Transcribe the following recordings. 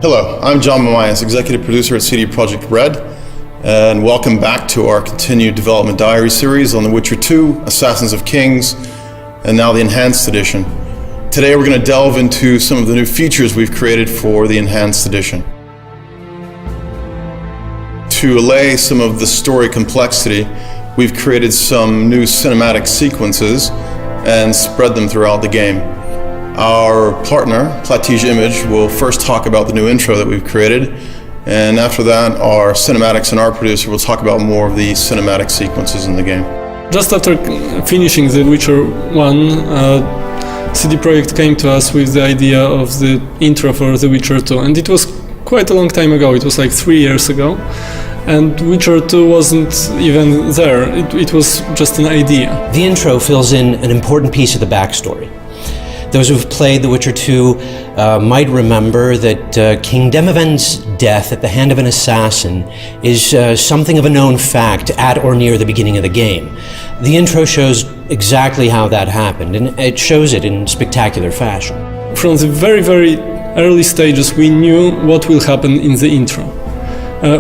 Hello, I'm John Mamias, Executive Producer at CD Projekt Red, and welcome back to our continued development diary series on The Witcher 2, Assassins of Kings, and now the Enhanced Edition. Today we're going to delve into some of the new features we've created for the Enhanced Edition. To allay some of the story complexity, we've created some new cinematic sequences and spread them throughout the game. Our partner, Plattige Image, will first talk about the new intro that we've created, and after that, our cinematics and art producer will talk about more of the cinematic sequences in the game. Just after finishing The Witcher 1, CD Projekt came to us with the idea of the intro for The Witcher 2, and it was quite a long time ago. It was like 3 years ago, and Witcher 2 wasn't even there. It was just an idea. The intro fills in an important piece of the backstory. Those who've played The Witcher 2 might remember that King Demavend's death at the hand of an assassin is something of a known fact at or near the beginning of the game. The intro shows exactly how that happened, and it shows it in spectacular fashion. From the very, very early stages, we knew what will happen in the intro.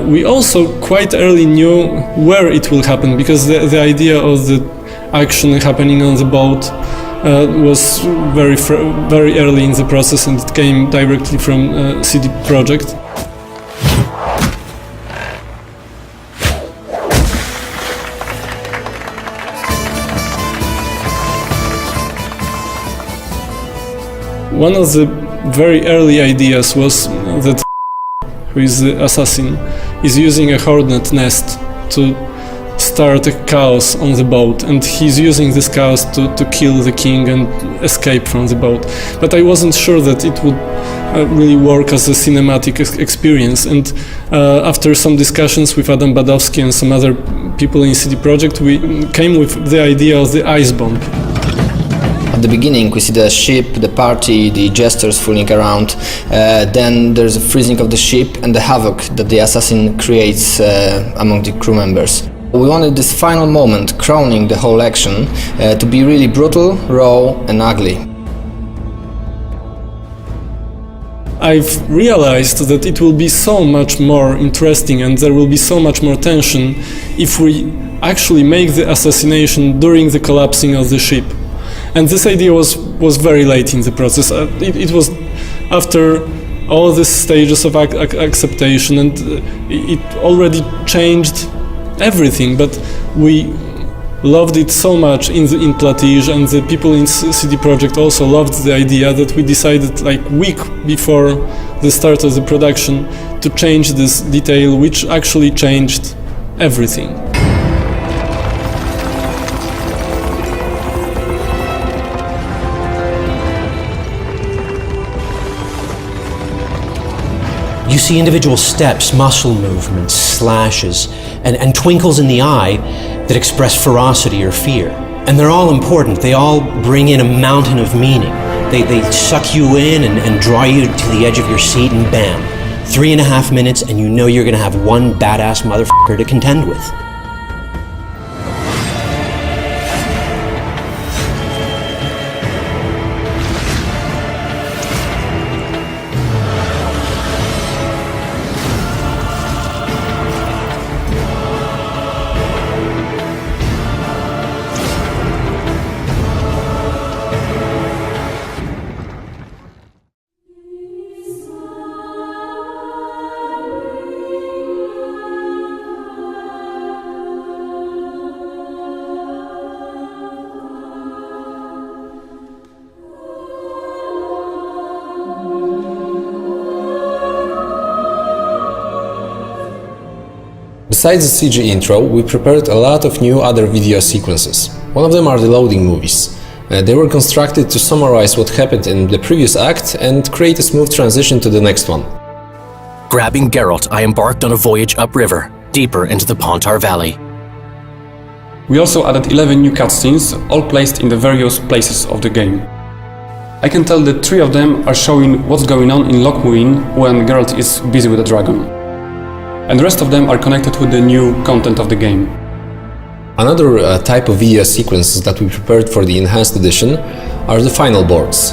We also quite early knew where it will happen, because the idea of the action happening on the boat was very early in the process, and it came directly from CD Projekt. One of the very early ideas was that who is the assassin is using a hornet nest to start a chaos on the boat, and he's using this chaos to kill the king and escape from the boat. But I wasn't sure that it would really work as a cinematic experience, and after some discussions with Adam Badowski and some other people in CD Projekt, we came with the idea of the ice bomb. At the beginning we see the ship, the party, the jesters fooling around, then there's a freezing of the ship and the havoc that the assassin creates among the crew members. We wanted this final moment, crowning the whole action, to be really brutal, raw and ugly. I've realized that it will be so much more interesting and there will be so much more tension if we actually make the assassination during the collapsing of the ship. And this idea was very late in the process. It was after all the stages of acceptation, and it already changed everything, but we loved it so much in Plattige, and the people in CD Projekt also loved the idea that we decided like a week before the start of the production to change this detail, which actually changed everything. You see individual steps, muscle movements, slashes, and twinkles in the eye that express ferocity or fear. And they're all important. They all bring in a mountain of meaning. They suck you in and draw you to the edge of your seat, and bam, 3.5 minutes and you know you're gonna have one badass motherfucker to contend with. Besides the CG intro, we prepared a lot of new other video sequences. One of them are the loading movies. They were constructed to summarize what happened in the previous act and create a smooth transition to the next one. Grabbing Geralt, I embarked on a voyage upriver, deeper into the Pontar Valley. We also added 11 new cutscenes, all placed in the various places of the game. I can tell that 3 of them are showing what's going on in Loch Muin when Geralt is busy with the dragon. And the rest of them are connected with the new content of the game. Another type of video sequences that we prepared for the Enhanced Edition are the final boards.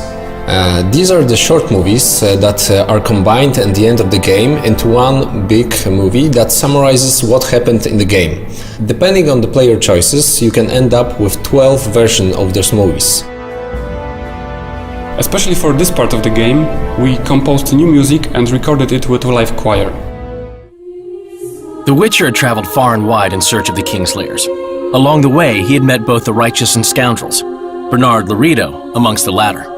These are the short movies that are combined at the end of the game into one big movie that summarizes what happened in the game. Depending on the player choices, you can end up with 12 versions of those movies. Especially for this part of the game, we composed new music and recorded it with a live choir. The Witcher had traveled far and wide in search of the Kingslayers. Along the way, he had met both the righteous and scoundrels, Bernard Laredo amongst the latter.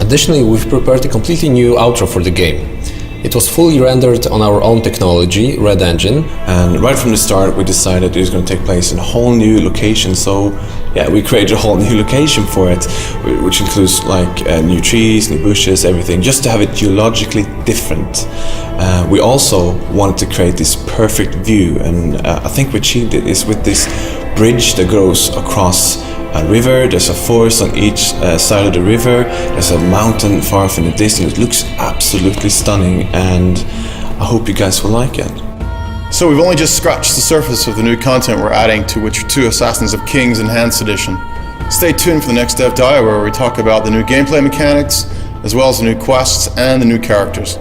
Additionally, we've prepared a completely new outro for the game. It was fully rendered on our own technology, Red Engine. And right from the start we decided it was going to take place in a whole new location, so yeah, we created a whole new location for it, which includes like new trees, new bushes, everything, just to have it geologically different. We also wanted to create this perfect view, and I think we achieved it is with this bridge that goes across a river. There's a forest on each side of the river. There's a mountain far off in the distance. It looks absolutely stunning, and I hope you guys will like it. So we've only just scratched the surface of the new content we're adding to Witcher 2 Assassins of Kings Enhanced Edition. Stay tuned for the next Dev Dive, where we talk about the new gameplay mechanics, as well as the new quests and the new characters.